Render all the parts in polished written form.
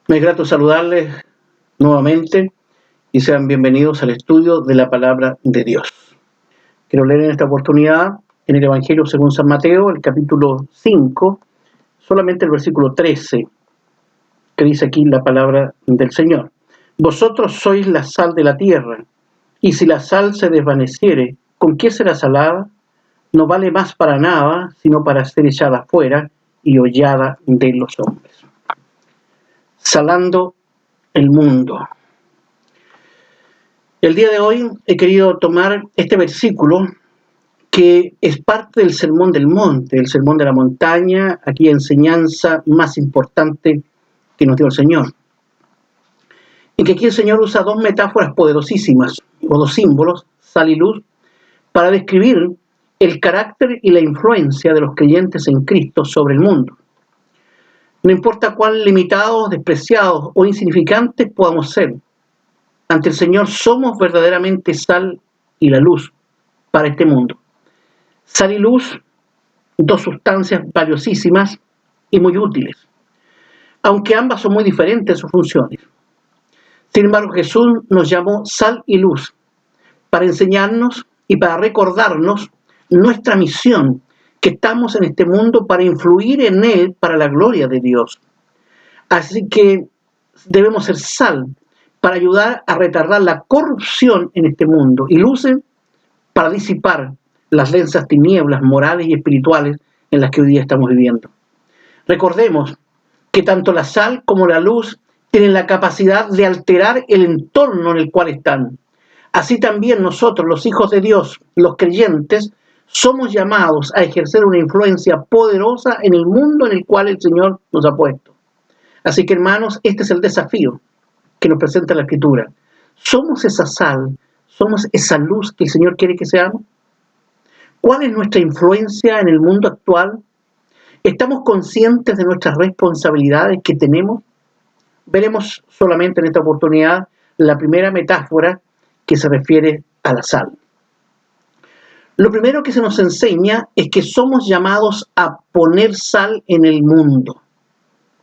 Me es grato saludarles nuevamente y sean bienvenidos al estudio de la palabra de Dios. Quiero leer en esta oportunidad en el Evangelio según San Mateo, el capítulo 5, solamente el versículo 13, que dice aquí la palabra del Señor. Vosotros sois la sal de la tierra, y si la sal se desvaneciere, ¿con qué será salada? No vale más para nada, sino para ser echada fuera y hollada de los hombres. Salando el mundo. El día de hoy he querido tomar este versículo que es parte del Sermón del Monte, el Sermón de la Montaña, aquella enseñanza más importante que nos dio el Señor. En que aquí el Señor usa dos metáforas poderosísimas, o dos símbolos, sal y luz, para describir el carácter y la influencia de los creyentes en Cristo sobre el mundo. No importa cuán limitados, despreciados o insignificantes podamos ser, ante el Señor somos verdaderamente sal y la luz para este mundo. Sal y luz, dos sustancias valiosísimas y muy útiles, aunque ambas son muy diferentes en sus funciones. Sin embargo, Jesús nos llamó sal y luz para enseñarnos y para recordarnos nuestra misión, que estamos en este mundo para influir en él para la gloria de Dios. Así que debemos ser sal para ayudar a retardar la corrupción en este mundo y luces para disipar las densas tinieblas morales y espirituales en las que hoy día estamos viviendo. Recordemos que tanto la sal como la luz tienen la capacidad de alterar el entorno en el cual están. Así también nosotros, los hijos de Dios, los creyentes, somos llamados a ejercer una influencia poderosa en el mundo en el cual el Señor nos ha puesto. Así que, hermanos, este es el desafío que nos presenta la Escritura. ¿Somos esa sal? ¿Somos esa luz que el Señor quiere que seamos? ¿Cuál es nuestra influencia en el mundo actual? ¿Estamos conscientes de nuestras responsabilidades que tenemos? Veremos solamente en esta oportunidad la primera metáfora que se refiere a la sal. Lo primero que se nos enseña es que somos llamados a poner sal en el mundo,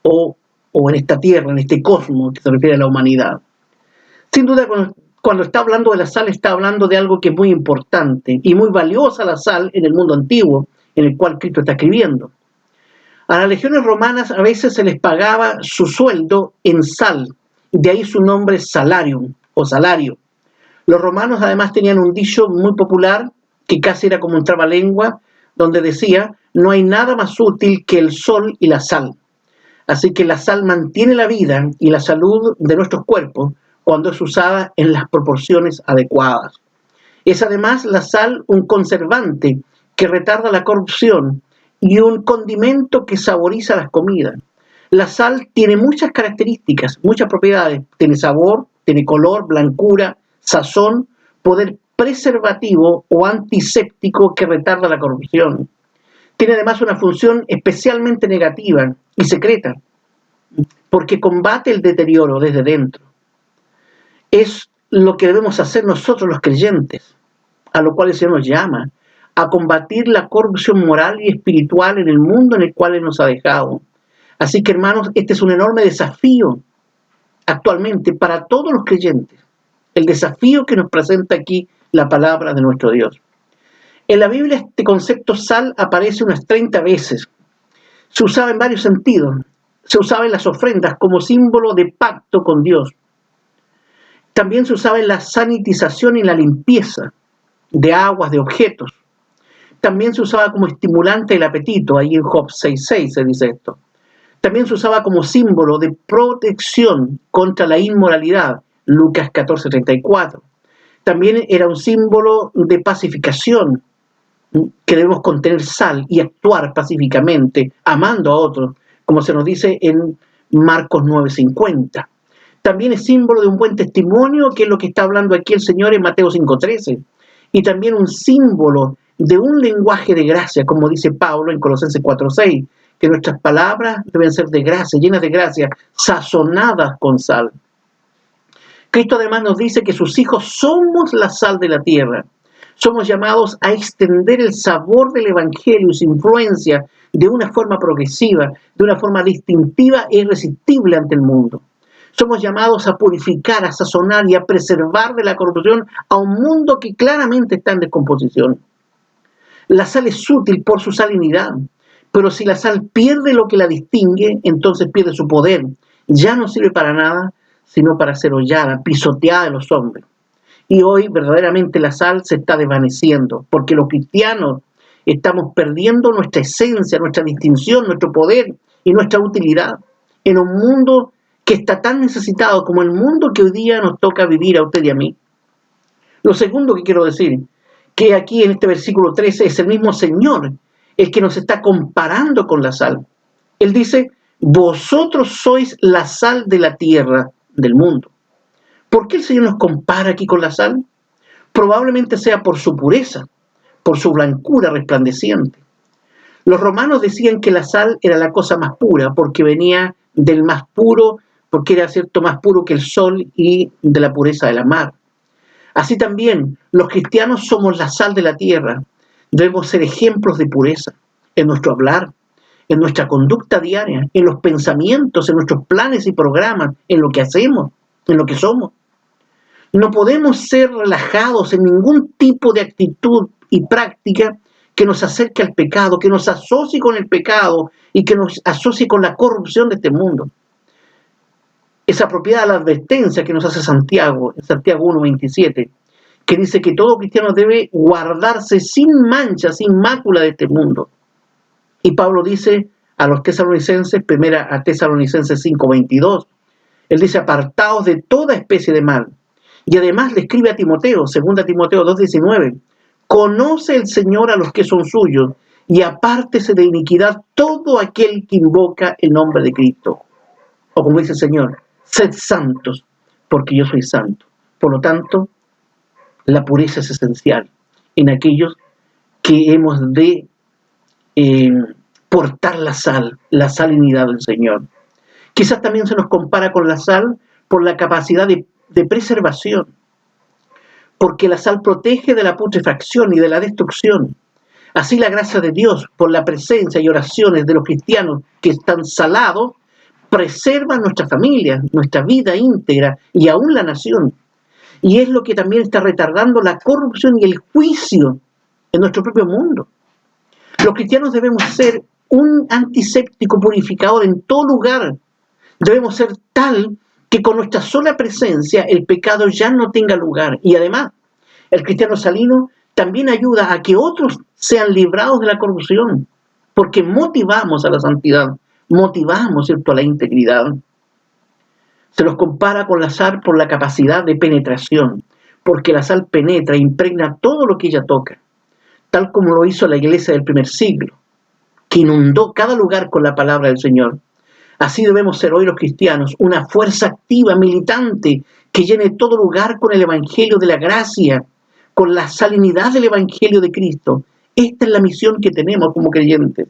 o en esta tierra, en este cosmos que se refiere a la humanidad. Sin duda, cuando está hablando de la sal, está hablando de algo que es muy importante y muy valiosa la sal en el mundo antiguo, en el cual Cristo está escribiendo. A las legiones romanas a veces se les pagaba su sueldo en sal, de ahí su nombre salarium o salario. Los romanos además tenían un dicho muy popular que casi era como un trabalengua, donde decía: no hay nada más útil que el sol y la sal. Así que la sal mantiene la vida y la salud de nuestros cuerpos cuando es usada en las proporciones adecuadas. Es además la sal un conservante que retarda la corrupción y un condimento que saboriza las comidas. La sal tiene muchas características, muchas propiedades. Tiene sabor, tiene color, blancura, sazón, poder preservativo o antiséptico que retarda la corrupción. Tiene además una función especialmente negativa y secreta, porque combate el deterioro desde dentro. Es lo que debemos hacer nosotros los creyentes, a lo cual el Señor nos llama, a combatir la corrupción moral y espiritual en el mundo en el cual Él nos ha dejado. Así que, hermanos, este es un enorme desafío actualmente para todos los creyentes, el desafío que nos presenta aquí la palabra de nuestro Dios. En la Biblia este concepto sal aparece unas 30 veces. Se usaba en varios sentidos. Se usaba en las ofrendas como símbolo de pacto con Dios. También se usaba en la sanitización y la limpieza de aguas, de objetos. También se usaba como estimulante del apetito. Ahí en Job 6:6 se dice esto. También se usaba como símbolo de protección contra la inmoralidad. Lucas 14:34. También era un símbolo de pacificación, que debemos contener sal y actuar pacíficamente, amando a otros, como se nos dice en Marcos 9:50. También es símbolo de un buen testimonio, que es lo que está hablando aquí el Señor en Mateo 5:13. Y también un símbolo de un lenguaje de gracia, como dice Pablo en Colosenses 4:6, que nuestras palabras deben ser de gracia, llenas de gracia, sazonadas con sal. Cristo además nos dice que sus hijos somos la sal de la tierra. Somos llamados a extender el sabor del Evangelio y su influencia de una forma progresiva, de una forma distintiva e irresistible ante el mundo. Somos llamados a purificar, a sazonar y a preservar de la corrupción a un mundo que claramente está en descomposición. La sal es útil por su salinidad, pero si la sal pierde lo que la distingue, entonces pierde su poder. Ya no sirve para nada, sino para ser hollada, pisoteada de los hombres. Y hoy verdaderamente la sal se está desvaneciendo, porque los cristianos estamos perdiendo nuestra esencia, nuestra distinción, nuestro poder y nuestra utilidad en un mundo que está tan necesitado como el mundo que hoy día nos toca vivir a usted y a mí. Lo segundo que quiero decir, que aquí en este versículo 13 es el mismo Señor el que nos está comparando con la sal. Él dice, vosotros sois la sal de la tierra, del mundo. ¿Por qué el Señor nos compara aquí con la sal? Probablemente sea por su pureza, por su blancura resplandeciente. Los romanos decían que la sal era la cosa más pura porque venía del más puro, porque era cierto más puro que el sol y de la pureza de la mar. Así también, los cristianos somos la sal de la tierra. Debemos ser ejemplos de pureza en nuestro hablar, en nuestra conducta diaria, en los pensamientos, en nuestros planes y programas, en lo que hacemos, en lo que somos. No podemos ser relajados en ningún tipo de actitud y práctica que nos acerque al pecado, que nos asocie con el pecado y que nos asocie con la corrupción de este mundo. Es apropiada la advertencia que nos hace Santiago, en Santiago 1:27, que dice que todo cristiano debe guardarse sin mancha, sin mácula de este mundo. Y Pablo dice a los tesalonicenses, primera a Tesalonicenses 5:22, él dice, apartaos de toda especie de mal. Y además le escribe a Timoteo, 2 Timoteo 2:19, conoce el Señor a los que son suyos y apártese de iniquidad todo aquel que invoca el nombre de Cristo. O como dice el Señor, sed santos, porque yo soy santo. Por lo tanto, la pureza es esencial en aquellos que hemos de portar la salinidad del Señor. Quizás también se nos compara con la sal por la capacidad de preservación, porque la sal protege de la putrefacción y de la destrucción. Así la gracia de Dios, por la presencia y oraciones de los cristianos que están salados, preserva nuestra familia, nuestra vida íntegra y aún la nación. Y es lo que también está retardando la corrupción y el juicio en nuestro propio mundo. Los cristianos debemos ser un antiséptico purificador en todo lugar. Debemos ser tal que con nuestra sola presencia el pecado ya no tenga lugar. Y además, el cristiano salino también ayuda a que otros sean librados de la corrupción, porque motivamos a la santidad, motivamos, ¿cierto?, a la integridad. Se los compara con la sal por la capacidad de penetración, porque la sal penetra e impregna todo lo que ella toca, tal como lo hizo la iglesia del primer siglo, que inundó cada lugar con la palabra del Señor. Así debemos ser hoy los cristianos, una fuerza activa, militante, que llene todo lugar con el evangelio de la gracia, con la salinidad del evangelio de Cristo. Esta es la misión que tenemos como creyentes.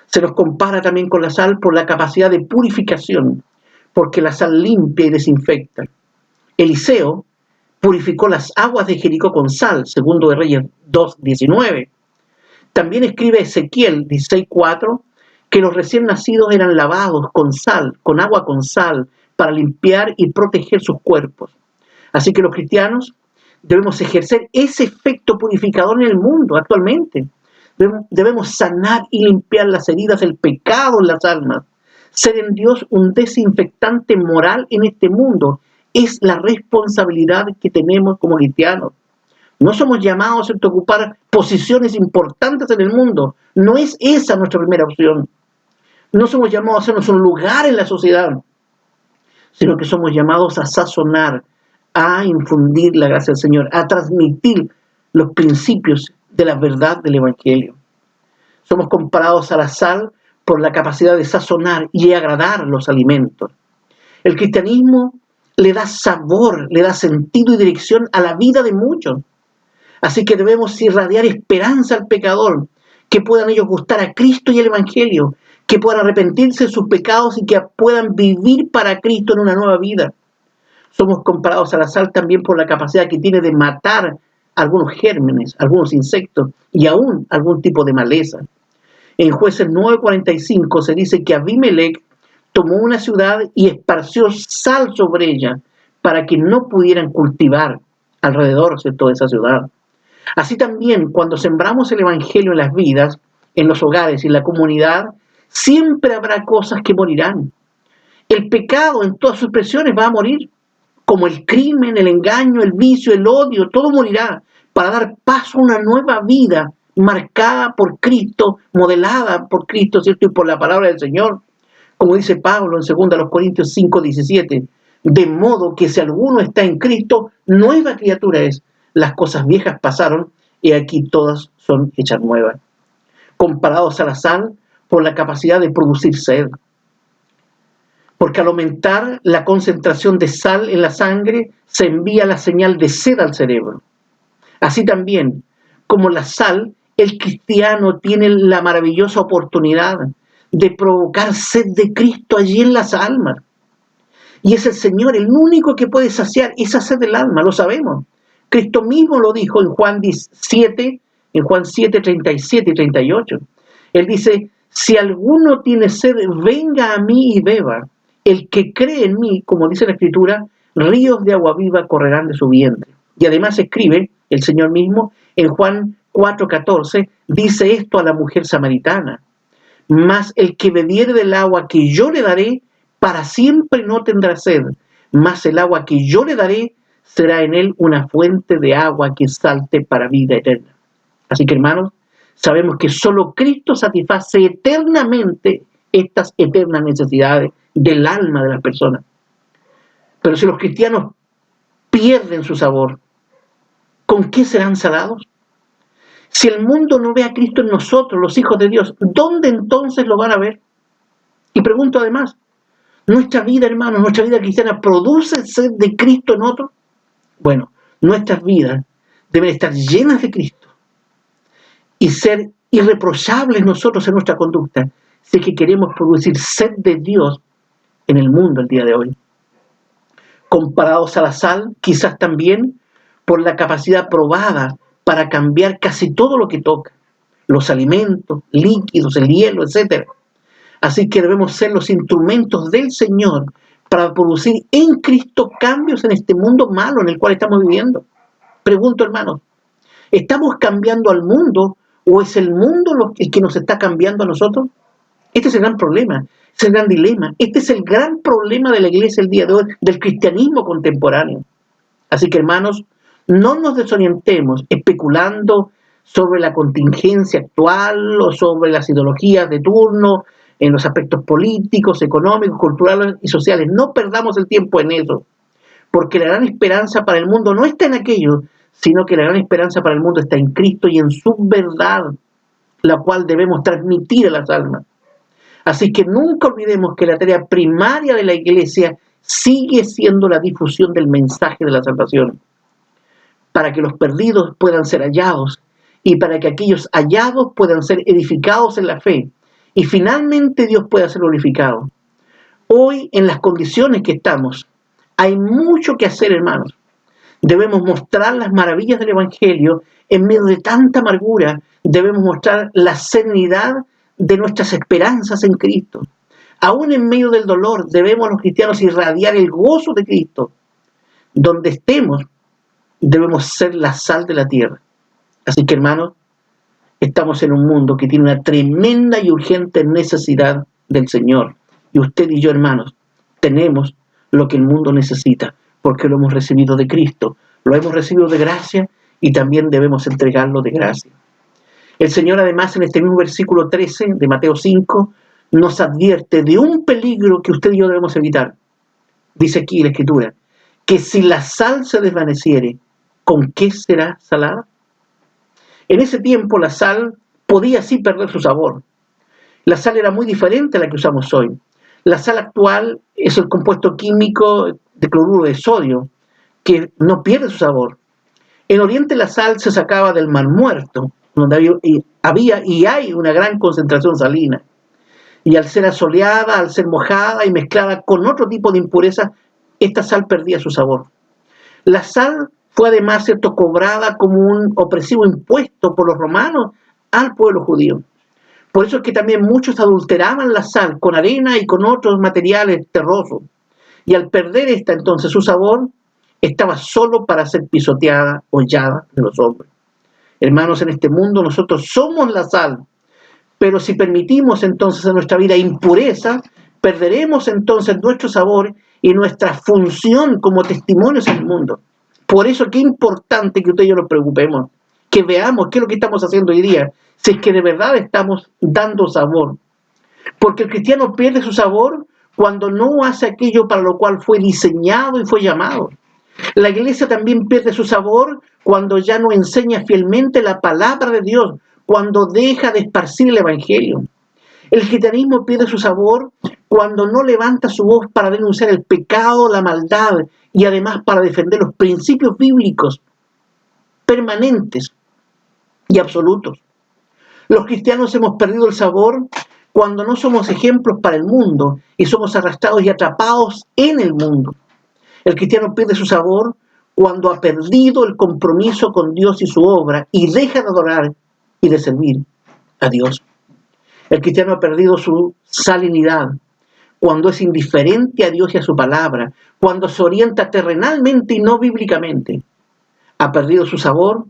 Se nos compara también con la sal por la capacidad de purificación, porque la sal limpia y desinfecta. Eliseo purificó las aguas de Jericó con sal, 2 de Reyes 2:19. También escribe Ezequiel 16:4, que los recién nacidos eran lavados con sal, con agua con sal, para limpiar y proteger sus cuerpos. Así que los cristianos debemos ejercer ese efecto purificador en el mundo actualmente. Debemos sanar y limpiar las heridas del pecado en las almas. Ser en Dios un desinfectante moral en este mundo es la responsabilidad que tenemos como cristianos. No somos llamados a ocupar posiciones importantes en el mundo. No es esa nuestra primera opción. No somos llamados a hacernos un lugar en la sociedad, sino que somos llamados a sazonar, a infundir la gracia del Señor, a transmitir los principios de la verdad del Evangelio. Somos comparados a la sal por la capacidad de sazonar y agradar los alimentos. El cristianismo le da sabor, le da sentido y dirección a la vida de muchos. Así que debemos irradiar esperanza al pecador, que puedan ellos gustar a Cristo y el Evangelio, que puedan arrepentirse de sus pecados y que puedan vivir para Cristo en una nueva vida. Somos comparados a la sal también por la capacidad que tiene de matar algunos gérmenes, algunos insectos y aún algún tipo de maleza. En Jueces 9:45 se dice que Abimelech tomó una ciudad y esparció sal sobre ella para que no pudieran cultivar alrededor de toda esa ciudad. Así también, cuando sembramos el Evangelio en las vidas, en los hogares y en la comunidad, siempre habrá cosas que morirán. El pecado en todas sus expresiones va a morir, como el crimen, el engaño, el vicio, el odio, todo morirá para dar paso a una nueva vida marcada por Cristo, modelada por Cristo, ¿cierto? Y por la palabra del Señor, como dice Pablo en 2 Corintios 5:17, de modo que si alguno está en Cristo, nueva criatura es. Las cosas viejas pasaron y aquí todas son hechas nuevas. Comparados a la sal por la capacidad de producir sed. Porque al aumentar la concentración de sal en la sangre, se envía la señal de sed al cerebro. Así también, como la sal, el cristiano tiene la maravillosa oportunidad de provocar sed de Cristo allí en las almas. Y es el Señor el único que puede saciar esa sed del alma, lo sabemos. Cristo mismo lo dijo en Juan 7, 37 y 38. Él dice, si alguno tiene sed, venga a mí y beba. El que cree en mí, como dice la Escritura, ríos de agua viva correrán de su vientre. Y además escribe el Señor mismo en Juan 4:14, dice esto a la mujer samaritana. Mas el que bebiere del agua que yo le daré, para siempre no tendrá sed. Mas el agua que yo le daré será en él una fuente de agua que salte para vida eterna. Así que, hermanos, sabemos que solo Cristo satisface eternamente estas eternas necesidades del alma de las personas. Pero si los cristianos pierden su sabor, ¿con qué serán salados? Si el mundo no ve a Cristo en nosotros, los hijos de Dios, ¿dónde entonces lo van a ver? Y pregunto además, ¿nuestra vida, hermanos, nuestra vida cristiana produce sed de Cristo en otros? Bueno, nuestras vidas deben estar llenas de Cristo y ser irreprochables nosotros en nuestra conducta si es que queremos producir sed de Dios en el mundo el día de hoy. Comparados a la sal, quizás también por la capacidad probada para cambiar casi todo lo que toca, los alimentos, líquidos, el hielo, etc. Así que debemos ser los instrumentos del Señor para producir en Cristo cambios en este mundo malo en el cual estamos viviendo. Pregunto, hermanos, ¿estamos cambiando al mundo o es el mundo el que nos está cambiando a nosotros? Este es el gran problema, es el gran dilema. Este es el gran problema de la iglesia el día de hoy, del cristianismo contemporáneo. Así que, hermanos, no nos desorientemos especulando sobre la contingencia actual o sobre las ideologías de turno en los aspectos políticos, económicos, culturales y sociales. No perdamos el tiempo en eso, porque la gran esperanza para el mundo no está en aquello, sino que la gran esperanza para el mundo está en Cristo y en su verdad, la cual debemos transmitir a las almas. Así que nunca olvidemos que la tarea primaria de la iglesia sigue siendo la difusión del mensaje de la salvación, para que los perdidos puedan ser hallados y para que aquellos hallados puedan ser edificados en la fe y finalmente Dios pueda ser glorificado. Hoy, en las condiciones que estamos, hay mucho que hacer, hermanos. Debemos mostrar las maravillas del Evangelio en medio de tanta amargura. Debemos mostrar la serenidad de nuestras esperanzas en Cristo. Aún en medio del dolor, debemos los cristianos irradiar el gozo de Cristo. Donde estemos, debemos ser la sal de la tierra. Así que, hermanos, estamos en un mundo que tiene una tremenda y urgente necesidad del Señor. Y usted y yo, hermanos, tenemos lo que el mundo necesita, porque lo hemos recibido de Cristo, lo hemos recibido de gracia y también debemos entregarlo de gracia. El Señor, además, en este mismo versículo 13 de Mateo 5, nos advierte de un peligro que usted y yo debemos evitar. Dice aquí la Escritura, que si la sal se desvaneciere, ¿con qué será salada? En ese tiempo la sal podía sí perder su sabor. La sal era muy diferente a la que usamos hoy. La sal actual es el compuesto químico de cloruro de sodio, que no pierde su sabor. En Oriente la sal se sacaba del Mar Muerto, donde había y hay una gran concentración salina. Y al ser asoleada, al ser mojada y mezclada con otro tipo de impurezas, esta sal perdía su sabor. La sal fue además, cobrada como un opresivo impuesto por los romanos al pueblo judío. Por eso es que también muchos adulteraban la sal con arena y con otros materiales terrosos. Y al perder esta entonces su sabor, estaba solo para ser pisoteada, hollada de los hombres. Hermanos, en este mundo nosotros somos la sal, pero si permitimos entonces en nuestra vida impureza, perderemos entonces nuestro sabor y nuestra función como testimonios en el mundo. Por eso qué importante que usted y yo nos preocupemos, que veamos qué es lo que estamos haciendo hoy día, si es que de verdad estamos dando sabor. Porque el cristiano pierde su sabor cuando no hace aquello para lo cual fue diseñado y fue llamado. La iglesia también pierde su sabor cuando ya no enseña fielmente la palabra de Dios, cuando deja de esparcir el evangelio. El cristianismo pierde su sabor cuando no levanta su voz para denunciar el pecado, la maldad y además para defender los principios bíblicos permanentes y absolutos. Los cristianos hemos perdido el sabor cuando no somos ejemplos para el mundo y somos arrastrados y atrapados en el mundo. El cristiano pierde su sabor cuando ha perdido el compromiso con Dios y su obra y deja de adorar y de servir a Dios. El cristiano ha perdido su salinidad cuando es indiferente a Dios y a su palabra, cuando se orienta terrenalmente y no bíblicamente. Ha perdido su sabor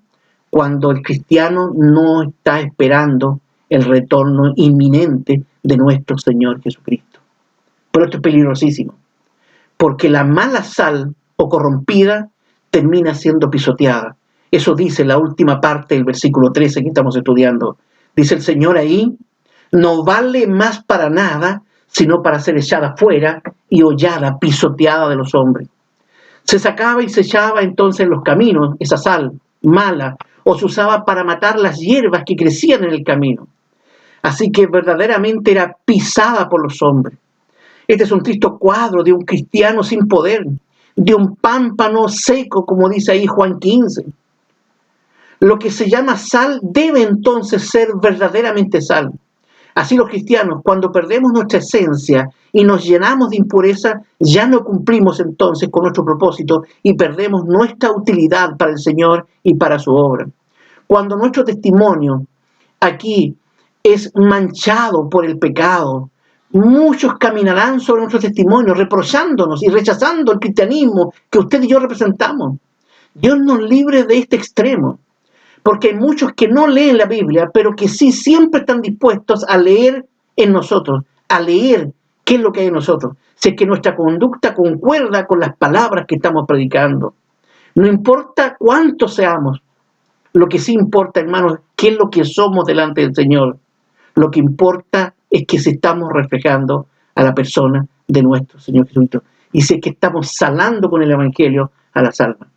cuando el cristiano no está esperando el retorno inminente de nuestro Señor Jesucristo. Pero esto es peligrosísimo, porque la mala sal o corrompida termina siendo pisoteada. Eso dice la última parte del versículo 13 que estamos estudiando. Dice el Señor ahí, no vale más para nada, sino para ser echada fuera y hollada, pisoteada de los hombres. Se sacaba y se echaba entonces en los caminos esa sal mala, o se usaba para matar las hierbas que crecían en el camino. Así que verdaderamente era pisada por los hombres. Este es un triste cuadro de un cristiano sin poder, de un pámpano seco, como dice ahí Juan 15. Lo que se llama sal debe entonces ser verdaderamente sal. Así los cristianos, cuando perdemos nuestra esencia y nos llenamos de impureza, ya no cumplimos entonces con nuestro propósito y perdemos nuestra utilidad para el Señor y para su obra. Cuando nuestro testimonio aquí es manchado por el pecado, muchos caminarán sobre nuestro testimonio, reprochándonos y rechazando el cristianismo que usted y yo representamos. Dios nos libre de este extremo, porque hay muchos que no leen la Biblia, pero que sí siempre están dispuestos a leer en nosotros, a leer qué es lo que hay en nosotros, si es que nuestra conducta concuerda con las palabras que estamos predicando. No importa cuántos seamos, lo que sí importa, hermanos, qué es lo que somos delante del Señor. Lo que importa es que si estamos reflejando a la persona de nuestro Señor Jesucristo y si es que estamos salando con el Evangelio a las almas.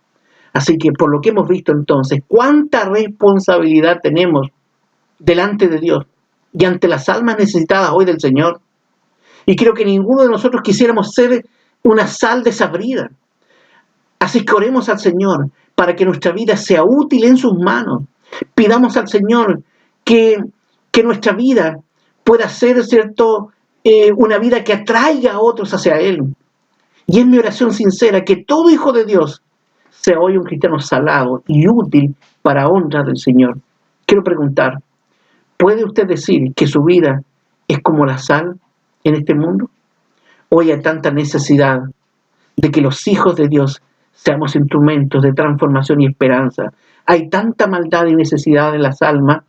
Así que por lo que hemos visto entonces, cuánta responsabilidad tenemos delante de Dios y ante las almas necesitadas hoy del Señor. Y creo que ninguno de nosotros quisiéramos ser una sal desabrida. Así que oremos al Señor para que nuestra vida sea útil en sus manos. Pidamos al Señor que nuestra vida pueda ser, ¿cierto?, una vida que atraiga a otros hacia Él. Y es mi oración sincera que todo hijo de Dios sea hoy un cristiano salado y útil para honra del Señor. Quiero preguntar, ¿puede usted decir que su vida es como la sal en este mundo? Hoy hay tanta necesidad de que los hijos de Dios seamos instrumentos de transformación y esperanza. Hay tanta maldad y necesidad en las almas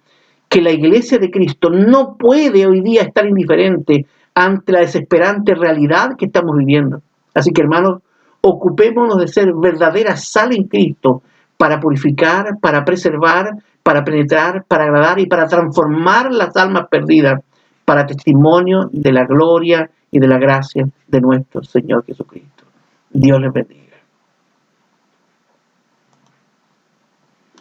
que la iglesia de Cristo no puede hoy día estar indiferente ante la desesperante realidad que estamos viviendo. Así que, hermanos, ocupémonos de ser verdadera sal en Cristo para purificar, para preservar, para penetrar, para agradar y para transformar las almas perdidas para testimonio de la gloria y de la gracia de nuestro Señor Jesucristo. Dios les bendiga.